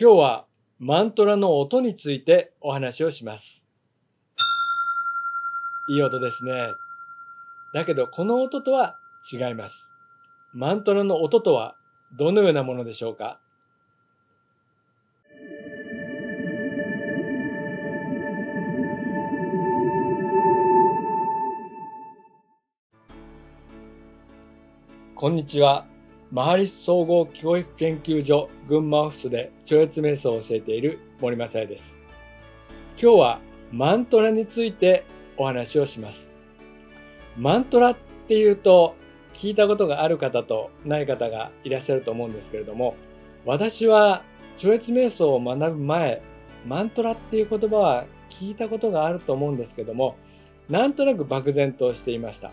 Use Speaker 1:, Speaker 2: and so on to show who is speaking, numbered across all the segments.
Speaker 1: 今日はマントラの音についてお話をします。いい音ですね。だけどこの音とは違います。マントラの音とはどのようなものでしょうか？こんにちは。マハリス総合教育研究所群馬オフィスで超越瞑想を教えている森正也です。今日はマントラについてお話をします。マントラっていうと聞いたことがある方とない方がいらっしゃると思うんですけれども、私は超越瞑想を学ぶ前、マントラっていう言葉は聞いたことがあると思うんですけども、なんとなく漠然としていました。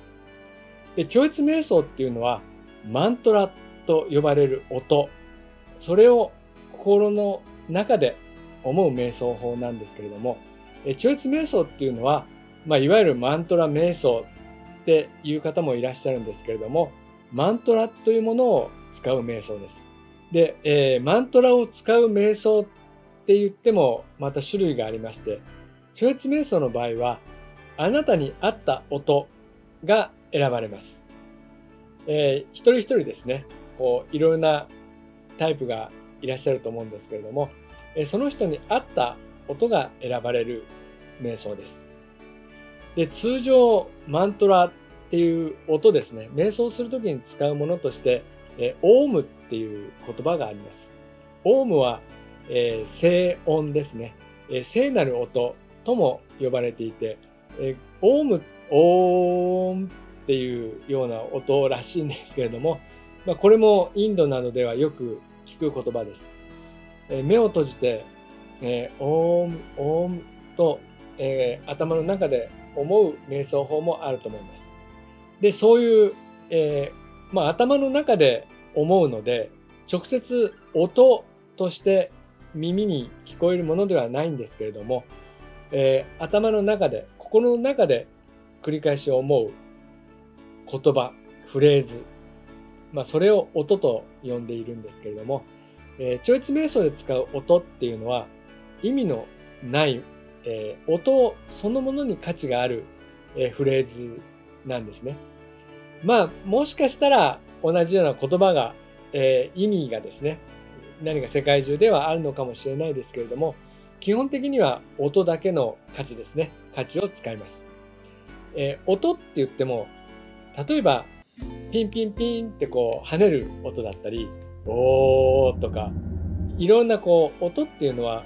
Speaker 1: で、超越瞑想っていうのはマントラと呼ばれる音、それを心の中で思う瞑想法なんですけれども、超越瞑想っていうのは、いわゆるマントラ瞑想っていう方もいらっしゃるんですけれども、マントラというものを使う瞑想です。で、マントラを使う瞑想って言ってもまた種類がありまして、超越瞑想の場合は、あなたに合った音が選ばれます。一人一人ですね、いろんなタイプがいらっしゃると思うんですけれども、その人に合った音が選ばれる瞑想です。で、通常マントラっていう音ですね、瞑想するときに使うものとして、オームっていう言葉があります。オームは、静音ですね、聖なる音とも呼ばれていて、オームっていうような音らしいんですけれども、これもインドなどではよく聞く言葉です。目を閉じて、オーム、オームと、頭の中で思う瞑想法もあると思います。で、そういう、頭の中で思うので、直接音として耳に聞こえるものではないんですけれども、頭の中で、心の中で繰り返し思う言葉、フレーズ、それを音と呼んでいるんですけれども、超越瞑想で使う音っていうのは意味のない、音そのものに価値がある、フレーズなんですね。もしかしたら同じような言葉が、意味がですね、何か世界中ではあるのかもしれないですけれども、基本的には音だけの価値ですね。価値を使います。音って言っても、例えばピンピンピンって跳ねる音だったり、おーとか、いろんな音っていうのは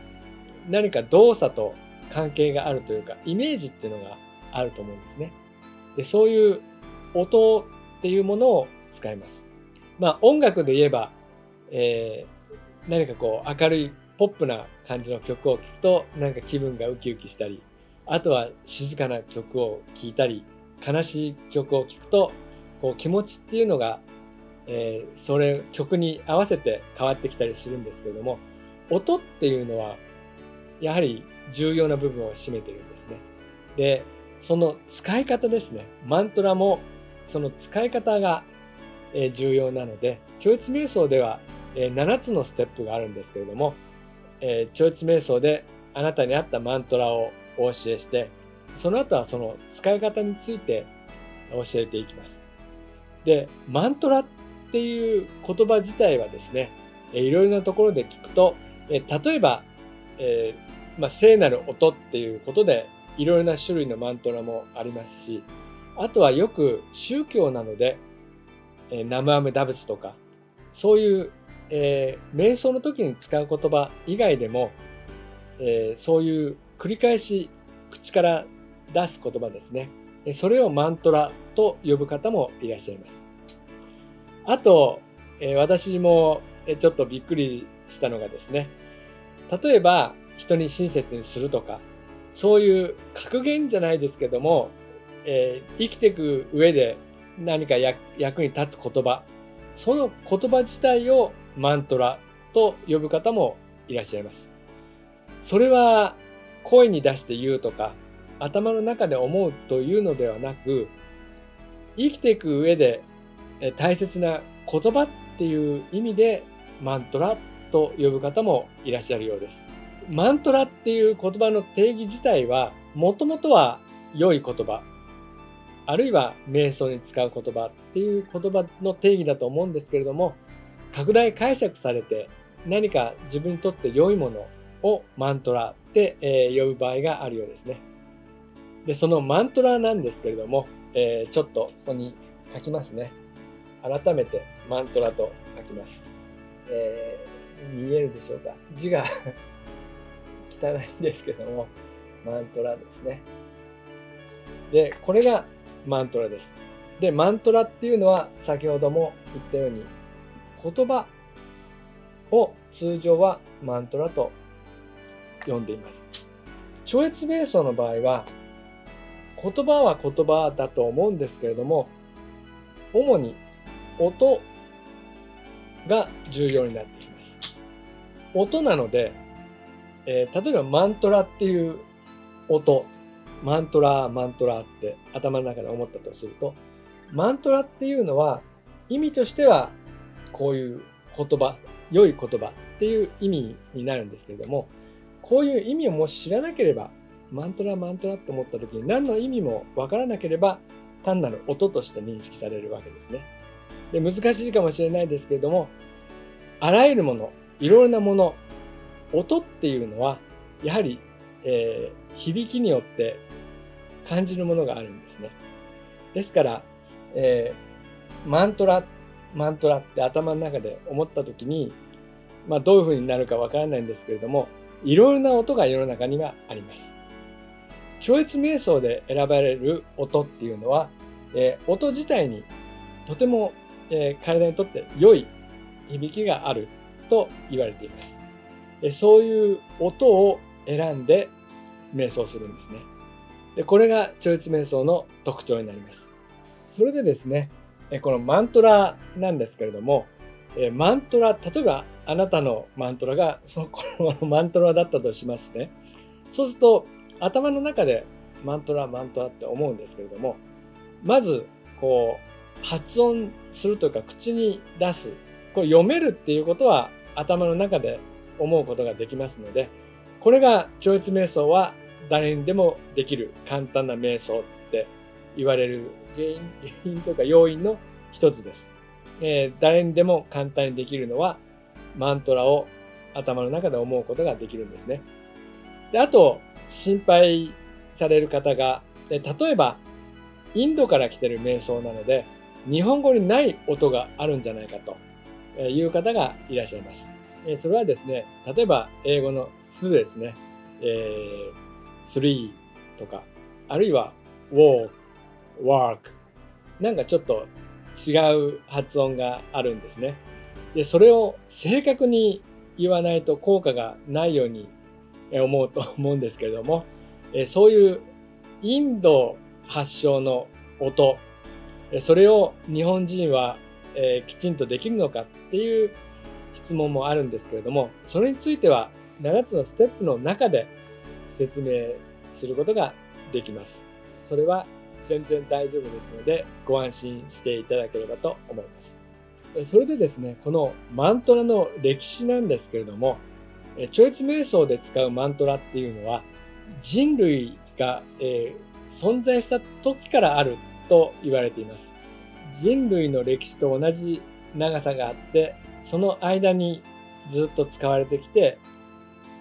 Speaker 1: 何か動作と関係があるというか、イメージっていうのがあると思うんですね。で、そういう音っていうものを使います。音楽で言えば、何か明るいポップな感じの曲を聴くと、なんか気分がウキウキしたり、あとは静かな曲を聴いたり、悲しい曲を聴くと、気持ちっていうのが、それ曲に合わせて変わってきたりするんですけれども、音っていうのはやはり重要な部分を占めているんですね。で、その使い方ですね。マントラもその使い方が重要なので、超越瞑想では7つのステップがあるんですけれども、超越瞑想であなたに合ったマントラをお教えして、その後はその使い方について教えていきます。で、マントラっていう言葉自体はですね、いろいろなところで聞くと、例えば、聖なる音っていうことでいろいろな種類のマントラもありますし、あとはよく宗教なので、ナムアムダ仏とか、そういう、瞑想の時に使う言葉以外でも、そういう繰り返し口から出す言葉ですね。それをマントラと呼ぶ方もいらっしゃいます。あと、私もちょっとびっくりしたのがですね、例えば人に親切にするとか、そういう格言じゃないですけども、生きていく上で何か役に立つ言葉、その言葉自体をマントラと呼ぶ方もいらっしゃいます。それは声に出して言うとか、頭の中で思うというのではなく、生きていく上で大切な言葉っていう意味でマントラと呼ぶ方もいらっしゃるようです。マントラっていう言葉の定義自体は、もともとは良い言葉、あるいは瞑想に使う言葉っていう言葉の定義だと思うんですけれども、拡大解釈されて何か自分にとって良いものをマントラって呼ぶ場合があるようですね。で、そのマントラなんですけれども、ちょっとここに書きますね。改めてマントラと書きます。見えるでしょうか。字が汚いんですけども、マントラですね。で、これがマントラです。で、マントラっていうのは先ほども言ったように、言葉を通常はマントラと呼んでいます。超越瞑想の場合は、言葉は言葉だと思うんですけれども、主に音が重要になってきます。音なので、例えばマントラっていう音、マントラって頭の中で思ったとすると、マントラっていうのは意味としてはこういう言葉、良い言葉っていう意味になるんですけれども、こういう意味をもし知らなければ、マントラって思った時に何の意味もわからなければ、単なる音として認識されるわけですね。で、難しいかもしれないですけれども、あらゆるもの、いろいろなもの、音っていうのはやはり、響きによって感じるものがあるんですね。ですから、マントラって頭の中で思った時に、どういうふうになるかわからないんですけれども、いろいろな音が世の中にはあります。超越瞑想で選ばれる音っていうのは、音自体にとても、体にとって良い響きがあると言われています。そういう音を選んで瞑想するんですね。で、これが超越瞑想の特徴になります。それでですね、このマントラなんですけれども、マントラ、例えばあなたのマントラがこのマントラだったとしますね。そうすると頭の中でマントラって思うんですけれども、まずこう発音するというか口に出す、こう読めるっていうことは頭の中で思うことができますので、これが超越瞑想は誰にでもできる簡単な瞑想って言われる原因というか要因の一つです。誰にでも簡単にできるのはマントラを頭の中で思うことができるんですね。で、あと心配される方が、例えばインドから来てる瞑想なので日本語にない音があるんじゃないかという方がいらっしゃいます。それはですね、例えば英語のすですね、3とか、あるいは walk、work、なんかちょっと違う発音があるんですね。で、それを正確に言わないと効果がないように思うと思うんですけれども、そういうインド発祥の音、それを日本人はきちんとできるのかっていう質問もあるんですけれども、それについては7つのステップの中で説明することができます。それは全然大丈夫ですので、ご安心していただければと思います。それでですね、このマントラの歴史なんですけれども、超越瞑想で使うマントラっていうのは、人類が、存在した時からあると言われています。人類の歴史と同じ長さがあって、その間にずっと使われてきて、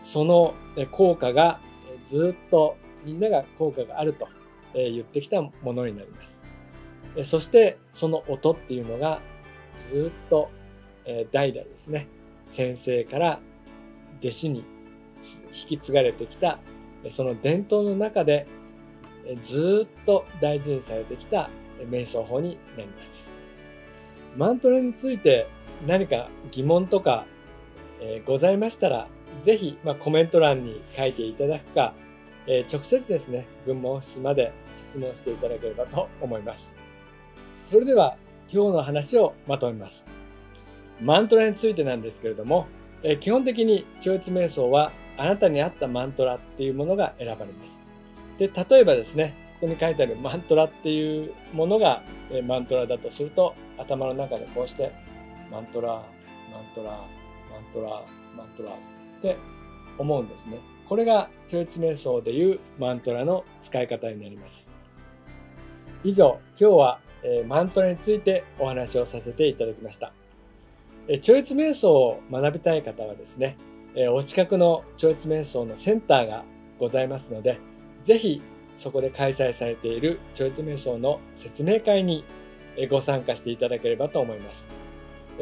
Speaker 1: その効果がずっとみんなが効果があると言ってきたものになります。そしてその音っていうのがずっと代々ですね、先生から弟子に引き継がれてきたその伝統の中でずっと大事にされてきた瞑想法になります。マントラについて何か疑問とかございましたら、ぜひコメント欄に書いていただくか、直接ですね、群馬オフィスまで質問していただければと思います。それでは今日の話をまとめます。マントラについてなんですけれども、基本的に超越瞑想はあなたに合ったマントラっていうものが選ばれます。で、例えばですね、ここに書いてあるマントラっていうものがマントラだとすると、頭の中でこうしてマントラ、マントラ、マントラ、マントラって思うんですね。これが超越瞑想でいうマントラの使い方になります。以上、今日はマントラについてお話をさせていただきました。超越瞑想を学びたい方はですね、お近くの超越瞑想のセンターがございますので、ぜひそこで開催されている超越瞑想の説明会にご参加していただければと思います。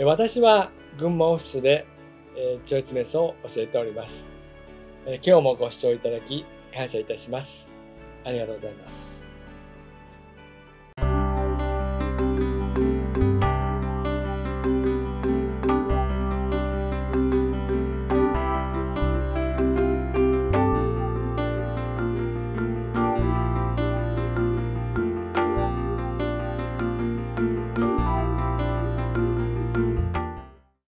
Speaker 1: 私は群馬オフィスで超越瞑想を教えております。今日もご視聴いただき感謝いたします。ありがとうございます。